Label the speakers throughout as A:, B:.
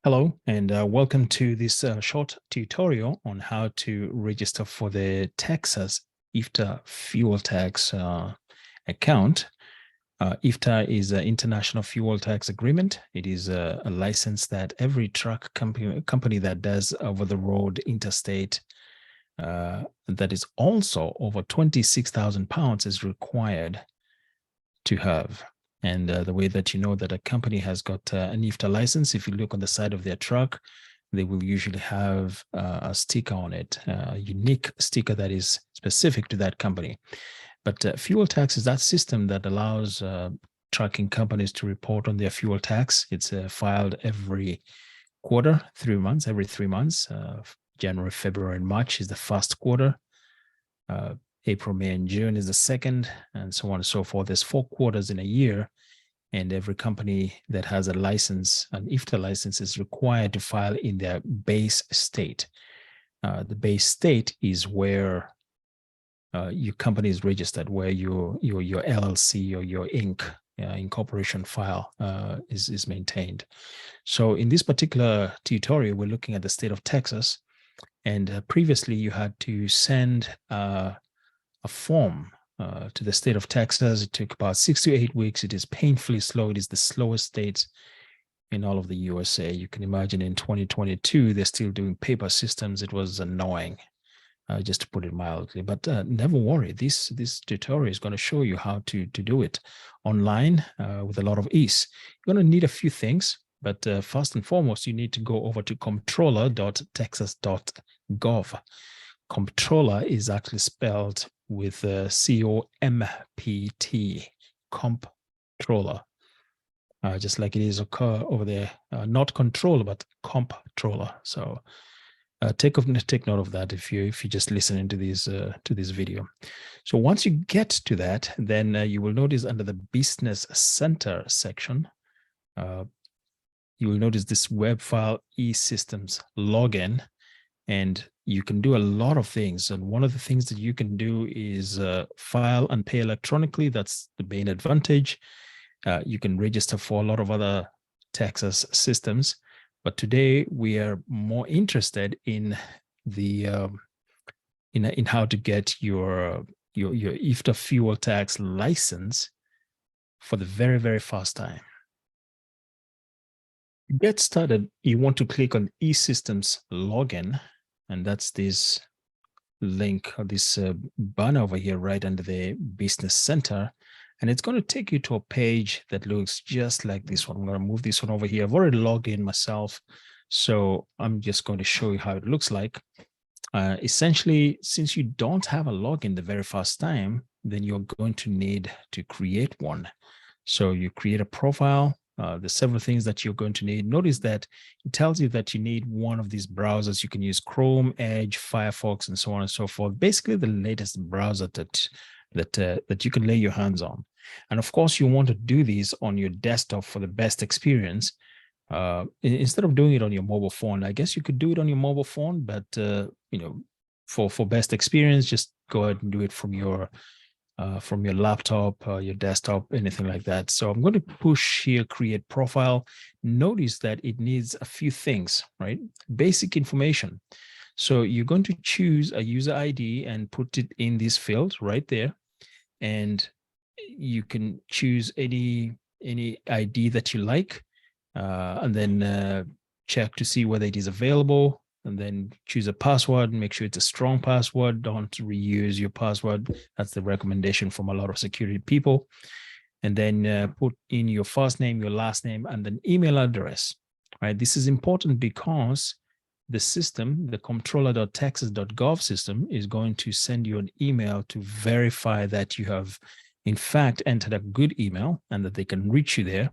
A: Hello, and welcome to this short tutorial on how to register for the Texas IFTA fuel tax account. IFTA is an international fuel tax agreement. It is a license that every truck company that does over-the-road interstate that is also over 26,000 pounds is required to have. And the way that you know that a company has got an IFTA license, if you look on the side of their truck, they will usually have a sticker on it, a unique sticker that is specific to that company. But fuel tax is that system that allows trucking companies to report on their fuel tax. It's filed every quarter, 3 months, every 3 months. January, February, and March is the first quarter. April, May, and June is the second, and so on and so forth. There's 4 quarters in a year, and every company that has a license, an IFTA license, is required to file in their base state. The base state is where your company is registered, where your LLC or your Inc. Incorporation file is maintained. So in this particular tutorial, we're looking at the state of Texas, and previously you had to send a form to the state of Texas. It took about 6 to 8 weeks. It is painfully slow. It is the slowest state in all of the USA. You can imagine in 2022, they're still doing paper systems. It was annoying, just to put it mildly. But never worry. This tutorial is going to show you how to do it online with a lot of ease. You're going to need a few things. But first and foremost, you need to go over to comptroller.texas.gov. Comptroller is actually spelled with C-O-M-P-T, comptroller, just like it is over there, not controller, but comptroller. So take note of that if you just listening to this video. So once you get to that, then you will notice under the Business Center section, you will notice this web file e-systems login, and you can do a lot of things. And one of the things that you can do is file and pay electronically. That's the main advantage. You can register for a lot of other Texas systems, but today we are more interested in the in how to get your IFTA fuel tax license for the very, very first time. To get started, you want to click on eSystems Login, and that's this link or this banner over here right under the Business Center. And it's going to take you to a page that looks just like this one. I'm going to move this one over here. I've already logged in myself, so I'm just going to show you how it looks like. Essentially, since you don't have a login the very first time, then you're going to need to create one. So you create a profile. There's several things that you're going to need. Notice that it tells you that you need one of these browsers. You can use Chrome, Edge, Firefox, and so on and so forth. Basically, the latest browser that you can lay your hands on. And of course, you want to do these on your desktop for the best experience. Instead of doing it on your mobile phone, I guess you could do it on your mobile phone, but for best experience, just go ahead and do it from your laptop, your desktop, anything like that. So I'm going to push here, create profile. Notice that it needs a few things, right? Basic information. So you're going to choose a user ID and put it in this field right there. And you can choose any ID that you like, and then check to see whether it is available. And then choose a password and make sure it's a strong password. Don't reuse your password. That's the recommendation from a lot of security people. And then put in your first name, your last name, and an email address, right? This is important because the system, the comptroller.texas.gov system, is going to send you an email to verify that you have in fact entered a good email and that they can reach you there.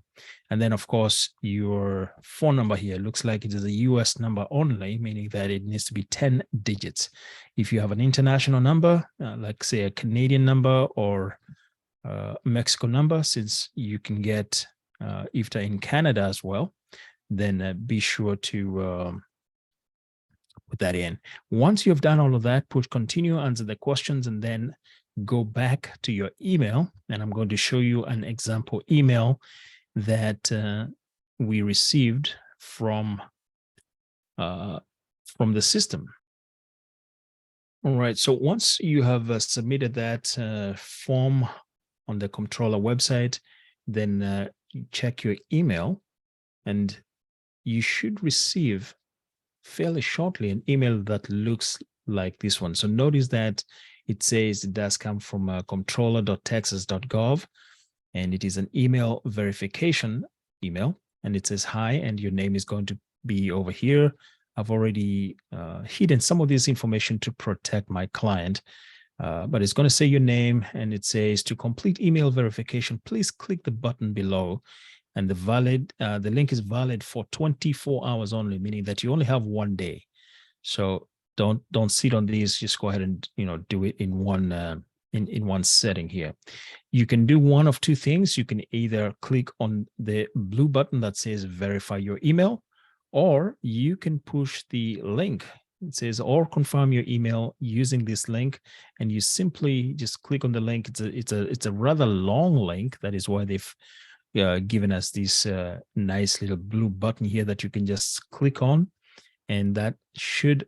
A: And then of course your phone number here looks like it is a US number only, meaning that it needs to be 10 digits. If you have an international number, like say a Canadian number or a Mexico number, since you can get IFTA in Canada as well, then be sure to put that in. Once you've done all of that, push continue, answer the questions, and then go back to your email. And I'm going to show you an example email that we received from from the system. All right. So once you have submitted that form on the comptroller website, then you check your email, and you should receive fairly shortly an email that looks like this one. So notice that it says it does come from comptroller.texas.gov, and it is an email verification email, and it says hi, and your name is going to be over here. I've already hidden some of this information to protect my client, but it's going to say your name, and it says to complete email verification, please click the button below. And the link is valid for 24 hours only, meaning that you only have 1 day. So don't sit on these. Just go ahead and do it in one setting here. You can do one of two things. You can either click on the blue button that says verify your email, or you can push the link. It says or confirm your email using this link, and you simply just click on the link. It's a rather long link. That is why they've given us this nice little blue button here that you can just click on, and that should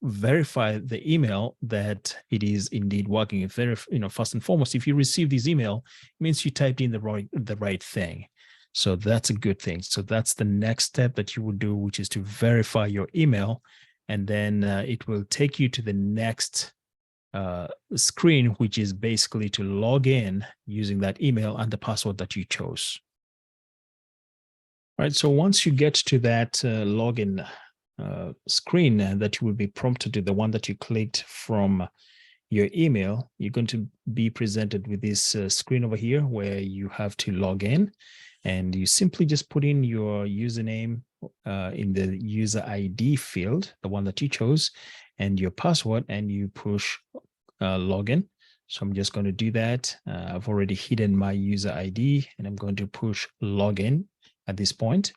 A: verify the email that it is indeed working. If first and foremost, if you receive this email, it means you typed in the right thing. So that's a good thing. So that's the next step that you would do, which is to verify your email, and then it will take you to the next screen, which is basically to log in using that email and the password that you chose. All right. So once you get to that login screen that you will be prompted to, the one that you clicked from your email, you're going to be presented with this screen over here where you have to log in, and you simply just put in your username in the user ID field, the one that you chose, and your password, and you push login. So I'm just going to do that. I've already hidden my user ID, and I'm going to push login at this point.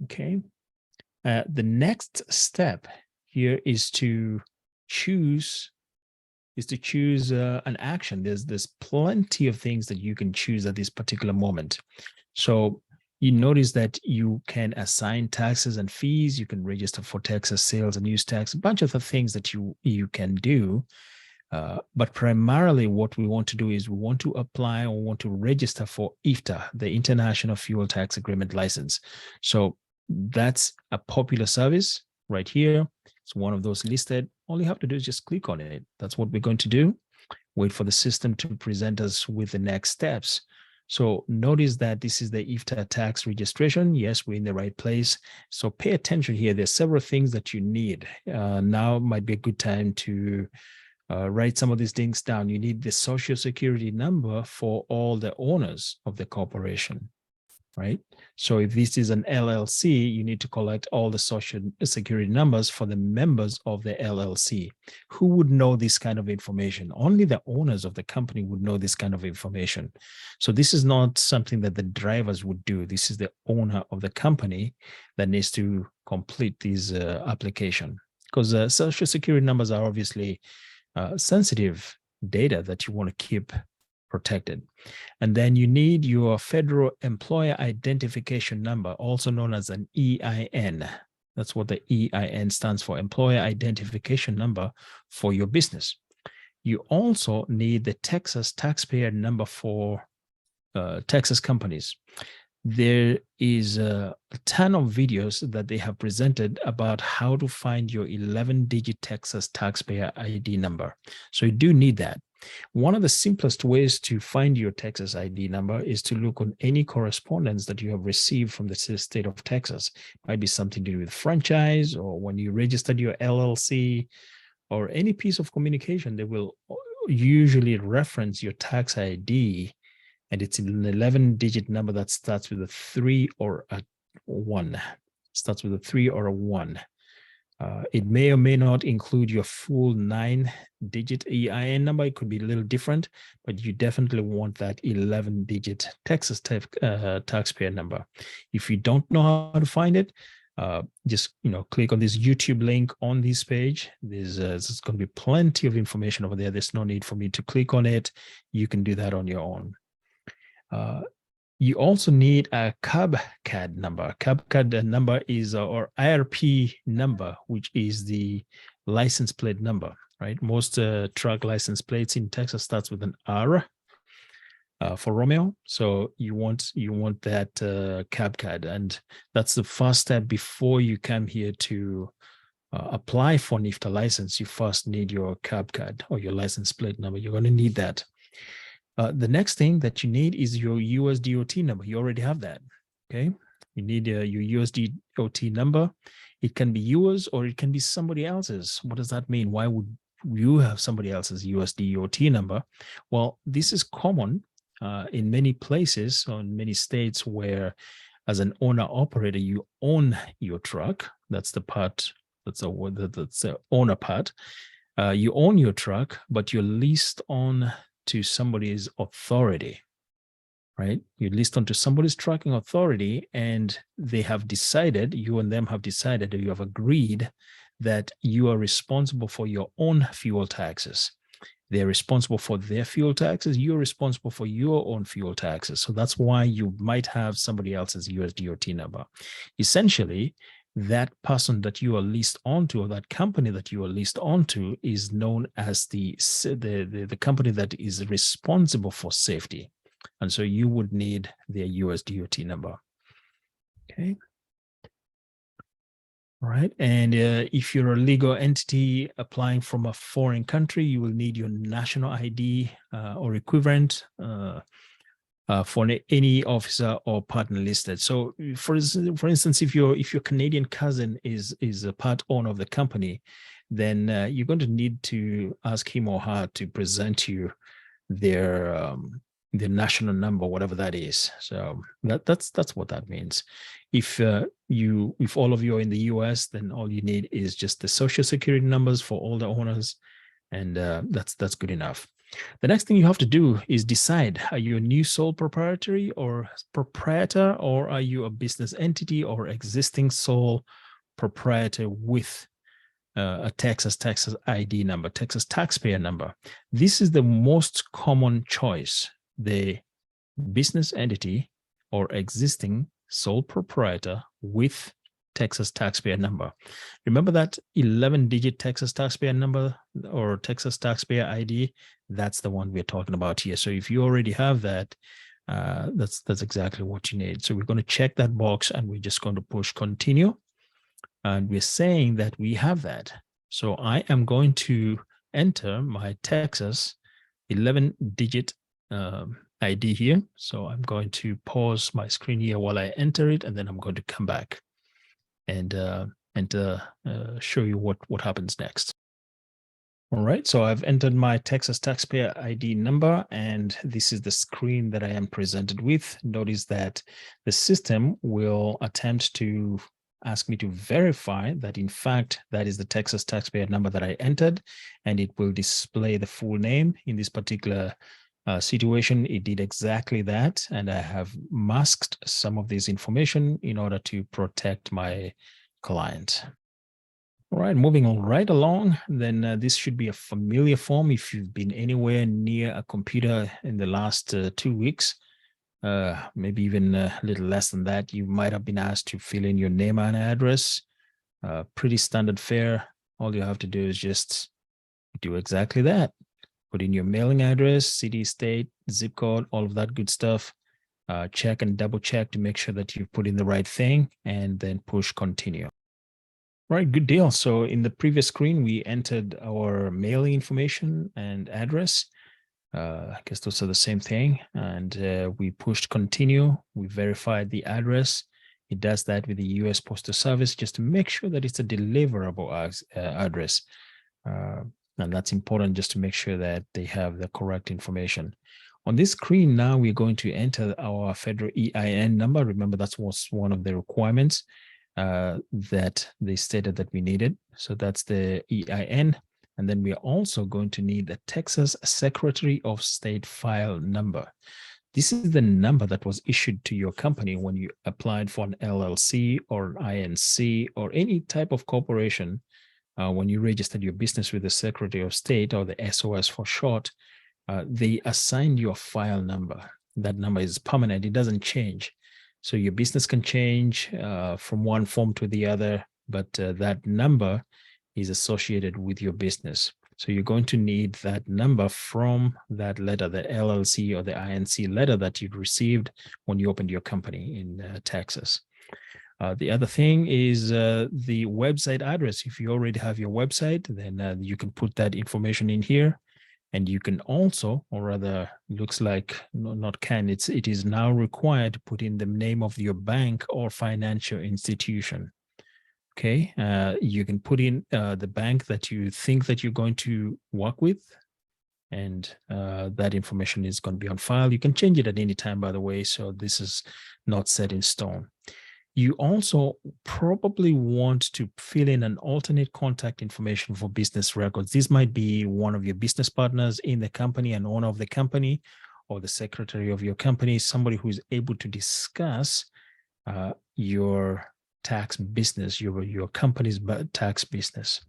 A: Okay. The next step here is to choose an action. There's plenty of things that you can choose at this particular moment. So you notice that you can assign taxes and fees. You can register for Texas sales and use tax, a bunch of the things that you can do. But primarily what we want to do is we want to apply or want to register for IFTA, the International Fuel Tax Agreement License. So that's a popular service right here. It's one of those listed. All you have to do is just click on it. That's what we're going to do. Wait for the system to present us with the next steps. So notice that this is the IFTA tax registration. Yes, we're in the right place. So pay attention here. There's several things that you need. Now might be a good time to write some of these things down. You need the social security number for all the owners of the corporation, right? So if this is an LLC, you need to collect all the social security numbers for the members of the LLC. Who would know this kind of information? Only the owners of the company would know this kind of information. So this is not something that the drivers would do. This is the owner of the company that needs to complete this application, because social security numbers are obviously sensitive data that you want to keep protected. And then you need your federal employer identification number, also known as an EIN. That's what the EIN stands for, employer identification number for your business. You also need the Texas taxpayer number for Texas companies. There is a ton of videos that they have presented about how to find your 11-digit Texas taxpayer ID number. So you do need that. One of the simplest ways to find your Texas ID number is to look on any correspondence that you have received from the state of Texas. It might be something to do with franchise, or when you registered your LLC, or any piece of communication. They will usually reference your tax ID, and it's an 11-digit number that starts with a 3 or a 1. Starts with a 3 or a 1. It may or may not include your full 9-digit EIN number. It could be a little different, but you definitely want that 11-digit Texas taxpayer number. If you don't know how to find it, just click on this YouTube link on this page. There's going to be plenty of information over there. There's no need for me to click on it. You can do that on your own. You also need a CAD number. CAD number is or IRP number, which is the license plate number, right? Most truck license plates in Texas starts with an R for Romeo. So you want that CAD, and that's the first step before you come here to apply for an IFTA license. You first need your CAD or your license plate number. You're going to need that. The next thing that you need is your USDOT number. You already have that. Okay. You need your USDOT number. It can be yours or it can be somebody else's. What does that mean? Why would you have somebody else's USDOT number? Well, this is common in many places or in many states where, as an owner operator, you own your truck. That's the part. That's the owner part. You own your truck, but you're leased on to somebody's authority, right? You list onto somebody's trucking authority, and they have decided, you and them have decided, or you have agreed that you are responsible for your own fuel taxes. They're responsible for their fuel taxes. You're responsible for your own fuel taxes. So that's why you might have somebody else's USDOT number. Essentially, that person that you are leased onto, or that company that you are leased onto, is known as the company that is responsible for safety. And so you would need their USDOT number. Okay. All right. And if you're a legal entity applying from a foreign country, you will need your national ID or equivalent for any officer or partner listed. So, for instance, if your Canadian cousin is a part owner of the company, then you're going to need to ask him or her to present you their national number, whatever that is. So that's what that means. If all of you are in the US, then all you need is just the social security numbers for all the owners, and that's good enough. The next thing you have to do is decide: are you a new sole proprietor, or are you a business entity or existing sole proprietor with a Texas ID number, Texas taxpayer number? This is the most common choice: the business entity or existing sole proprietor with Texas taxpayer number. Remember that 11-digit Texas taxpayer number or Texas taxpayer ID? That's the one we're talking about here. So if you already have that, that's exactly what you need. So we're going to check that box, and we're just going to push continue. And we're saying that we have that. So I am going to enter my Texas 11-digit ID here. So I'm going to pause my screen here while I enter it, and then I'm going to come back and show you what happens next. All right, so I've entered my Texas taxpayer ID number, and this is the screen that I am presented with. Notice that the system will attempt to ask me to verify that, in fact, that is the Texas taxpayer number that I entered, and it will display the full name. In this particular situation, it did exactly that, and I have masked some of this information in order to protect my client. All right, moving on right along, then this should be a familiar form if you've been anywhere near a computer in the last 2 weeks, maybe even a little less than that. You might have been asked to fill in your name and address. Pretty standard fare. All you have to do is just do exactly that. Put in your mailing address, city, state, zip code, all of that good stuff. Check and double check to make sure that you put in the right thing, and then push continue. Right, good deal. So in the previous screen, we entered our mailing information and address. I guess those are the same thing. And we pushed continue. We verified the address. It does that with the US Postal Service just to make sure that it's a deliverable address. And that's important, just to make sure that they have the correct information. On this screen now, we're going to enter our federal EIN number. Remember, that's one of the requirements that they stated that we needed. So that's the EIN. And then we are also going to need the Texas Secretary of State file number. This is the number that was issued to your company when you applied for an LLC or an INC or any type of corporation. When you registered your business with the Secretary of State, or the SOS for short, they assigned you a file number. that number is permanent. It doesn't change. So your business can change from one form to the other, but that number is associated with your business. So you're going to need that number from that letter, the LLC or the INC letter that you'd received when you opened your company in Texas. The other thing is the website address. If you already have your website, then you can put that information in here. And you can also, or rather, looks like it is now required to put in the name of your bank or financial institution. Okay, you can put in the bank that you think that you're going to work with, and that information is going to be on file. You can change it at any time, by the way, so this is not set in stone. You also probably want to fill in an alternate contact information for business records. This might be one of your business partners in the company, an owner of the company, or the secretary of your company, somebody who is able to discuss your tax business, your company's tax business.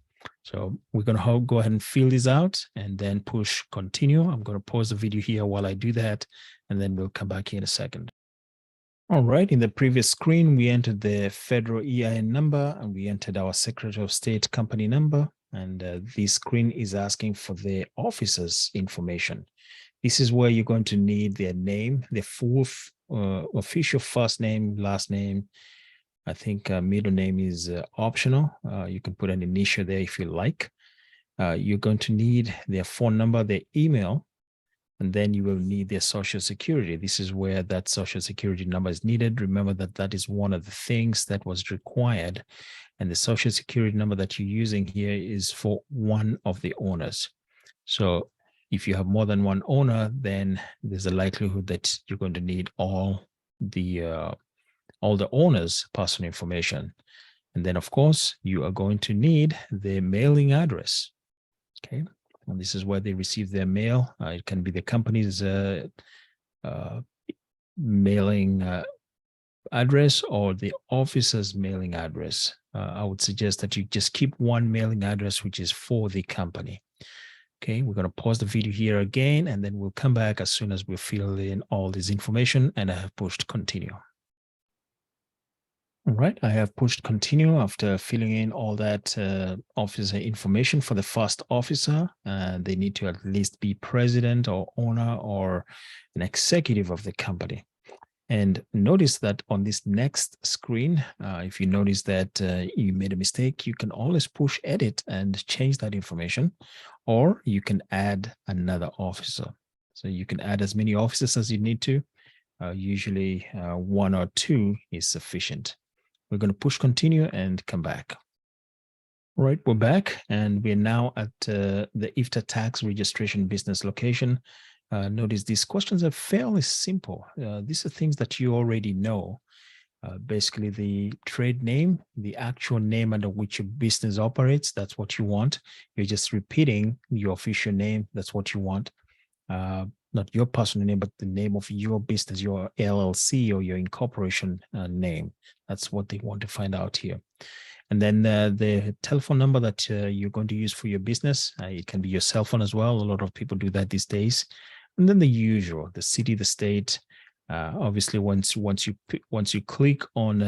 A: So we're going to go ahead and fill this out and then push continue. I'm going to pause the video here while I do that, and then we'll come back here in a second. All right, in the previous screen, we entered the federal EIN number and we entered our Secretary of State company number. And this screen is asking for the officer's information. This is where you're going to need their name, the full official first name, last name. I think middle name is optional. You can put an initial there if you like. You're going to need their phone number, their email, and then you will need their social security. This is where that social security number is needed. Remember that that is one of the things that was required. And the social security number that you're using here is for one of the owners. So if you have more than one owner, then there's a likelihood that you're going to need all the owners' personal information. And then, of course, you are going to need the mailing address. Okay. And this is where they receive their mail. It can be the company's mailing address or the officer's mailing address. I would suggest that you just keep one mailing address, which is for the company. Okay, we're going to pause the video here again, and then we'll come back as soon as we fill in all this information, and I have pushed continue. All right, I have pushed continue after filling in all that officer information for the first officer. They need to at least be president or owner or an executive of the company. And notice that on this next screen, if you notice that you made a mistake, you can always push edit and change that information, or you can add another officer. So you can add as many officers as you need to. Usually one or two is sufficient. We're going to push continue and come back. All right, we're back and we're now at the IFTA tax registration business location. Notice these questions are fairly simple. These are things that you already know. Basically, the trade name, the actual name under which your business operates, that's what you want. You're just repeating your official name. That's what you want. Not your personal name, but the name of your business, your LLC or your incorporation name. That's what they want to find out here. And then the telephone number that you're going to use for your business. It can be your cell phone as well. A lot of people do that these days. And then the usual, the city, the state. Obviously, once you click on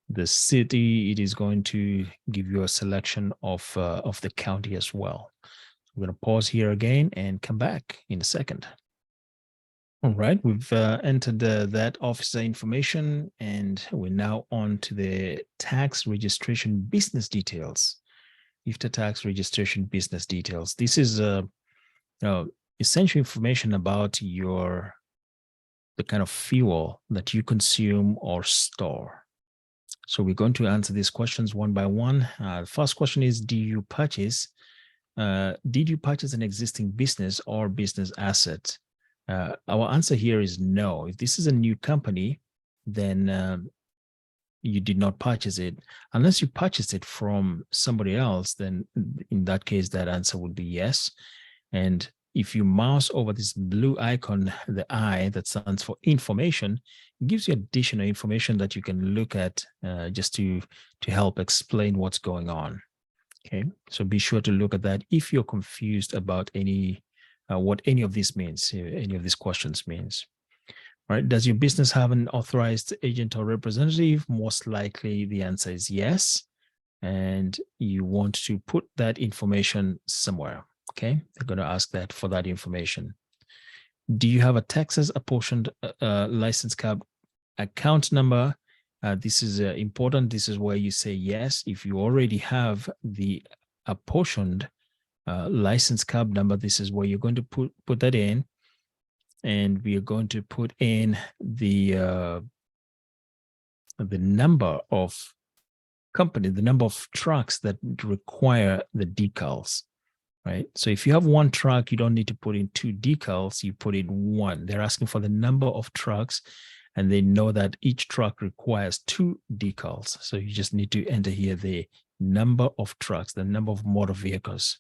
A: the city, it is going to give you a selection of the county as well. We're going to pause here again and come back in a second. All right, we've entered that officer information, and we're now on to the tax registration business details. IFTA tax registration business details. This is essential information about the kind of fuel that you consume or store. So we're going to answer these questions one by one. The first question is, did you purchase an existing business or business asset? Our answer here is no. If this is a new company, then you did not purchase it. Unless you purchased it from somebody else, then in that case, that answer would be yes. And if you mouse over this blue icon, the I that stands for information, it gives you additional information that you can look at just to help explain what's going on. Okay, so be sure to look at that if you're confused about any what any of this means, any of these questions means. Right? Does your business have an authorized agent or representative? Most likely the answer is yes. And you want to put that information somewhere. Okay, they're going to ask that for that information. Do you have a Texas apportioned license card account number? This is important. This is where you say yes. If you already have the apportioned license card number, this is where you're going to put that in. And we are going to put in the number of company, the number of trucks that require the decals, right? So if you have one truck, you don't need to put in 2 decals, you put in 1. They're asking for the number of trucks, and they know that each truck requires 2 decals. So you just need to enter here the number of trucks, the number of motor vehicles.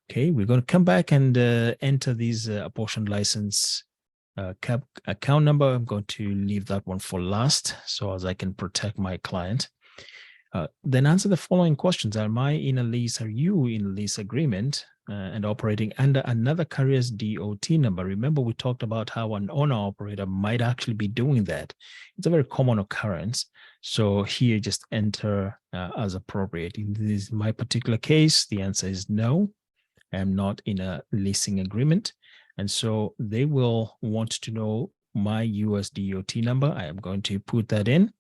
A: Okay, we're going to come back and enter these apportioned license account number. I'm going to leave that one for last so as I can protect my client. Then answer the following questions. Am I in a lease? Are you in a lease agreement and operating under another carrier's DOT number? Remember, we talked about how an owner-operator might actually be doing that. It's a very common occurrence. So here, just enter as appropriate. In my particular case, the answer is no. I'm not in a leasing agreement. And so they will want to know my US DOT number. I am going to put that in.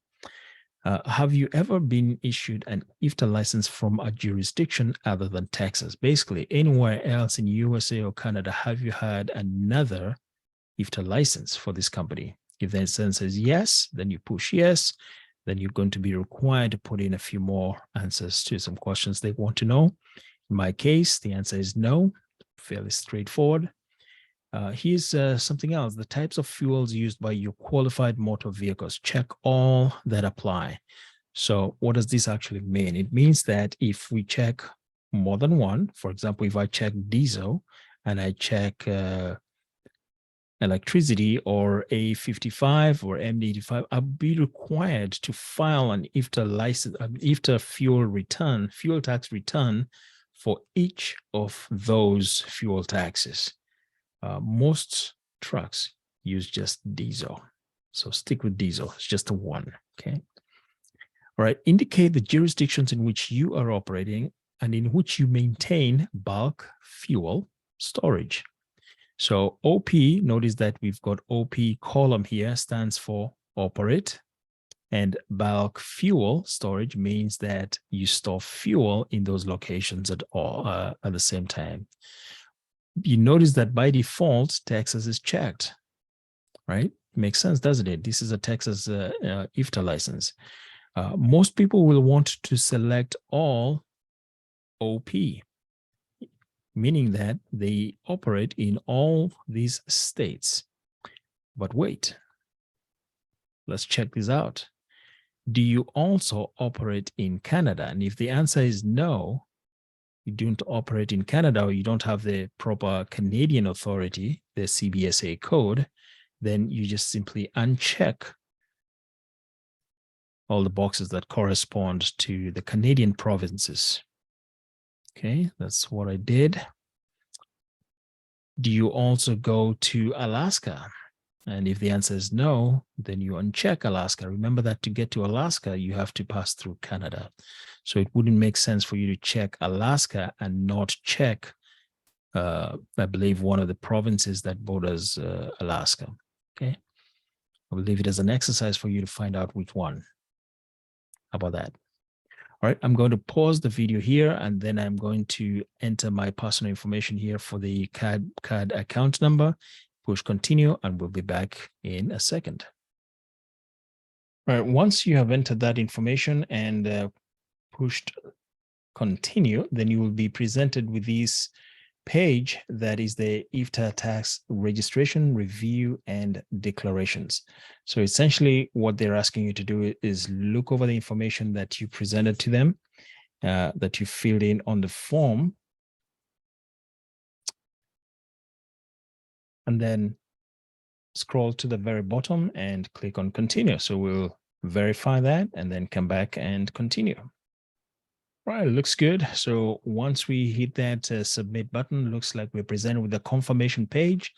A: Have you ever been issued an IFTA license from a jurisdiction other than Texas? Basically, anywhere else in USA or Canada, have you had another IFTA license for this company? If the answer says yes, then you push yes. Then you're going to be required to put in a few more answers to some questions they want to know. In my case, the answer is no, fairly straightforward. Here's something else. The types of fuels used by your qualified motor vehicles. Check all that apply. So what does this actually mean? It means that if we check more than one, for example, if I check diesel and I check electricity or A55 or M85, I'll be required to file an IFTA license, an IFTA fuel tax return for each of those fuel taxes. Most trucks use just diesel. So stick with diesel. It's just a 1. Okay. All right. Indicate the jurisdictions in which you are operating and in which you maintain bulk fuel storage. So OP, notice that we've got OP column here, stands for operate. And bulk fuel storage means that you store fuel in those locations at the same time. You notice that by default, Texas is checked, right? Makes sense, doesn't it? This is a Texas IFTA license. Most people will want to select all OP, meaning that they operate in all these states. But wait, let's check this out. Do you also operate in Canada? And if the answer is no, you don't operate in Canada, or you don't have the proper Canadian authority, the CBSA code, then you just simply uncheck all the boxes that correspond to the Canadian provinces. Okay, that's what I did. Do you also go to Alaska? And if the answer is no, then you uncheck Alaska. Remember that to get to Alaska, you have to pass through Canada. So it wouldn't make sense for you to check Alaska and not check, I believe, one of the provinces that borders Alaska. Okay. I will leave it as an exercise for you to find out which one. How about that? All right, I'm going to pause the video here, and then I'm going to enter my personal information here for the card account number. Push continue, and we'll be back in a second. All right, once you have entered that information and pushed continue, then you will be presented with this page that is the IFTA tax registration, review, and declarations. So essentially what they're asking you to do is look over the information that you presented to them, that you filled in on the form, and then scroll to the very bottom and click on continue. So we'll verify that and then come back and continue. Right, looks good. So once we hit that submit button, looks like we're presented with a confirmation page.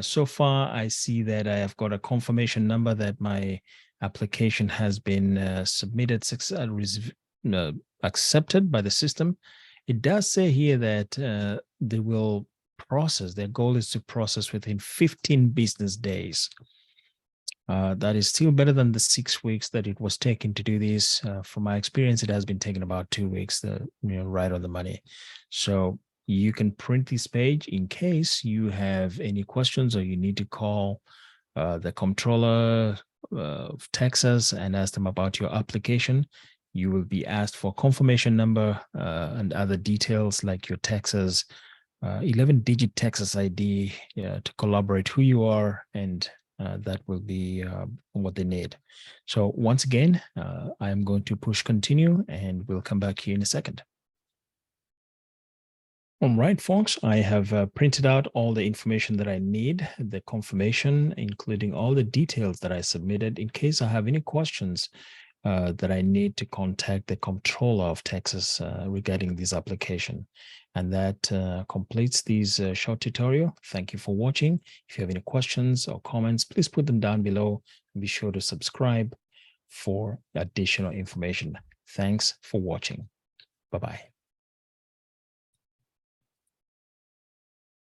A: So far, I see that I have got a confirmation number that my application has been submitted, accepted by the system. It does say here that they will process. Their goal is to process within 15 business days. That is still better than the 6 weeks that it was taking to do this. From my experience, it has been taking about 2 weeks, right on the money. So you can print this page in case you have any questions or you need to call the comptroller of Texas and ask them about your application. You will be asked for confirmation number and other details like your Texas 11-digit Texas ID to collaborate who you are, and that will be what they need. So once again, I am going to push continue, and we'll come back here in a second. All right, folks, I have printed out all the information that I need, the confirmation, including all the details that I submitted. In case I have any questions that I need to contact the comptroller of Texas regarding this application. And that completes this short tutorial. Thank you for watching. If you have any questions or comments, please put them down below. And be sure to subscribe for additional information. Thanks for watching. Bye-bye.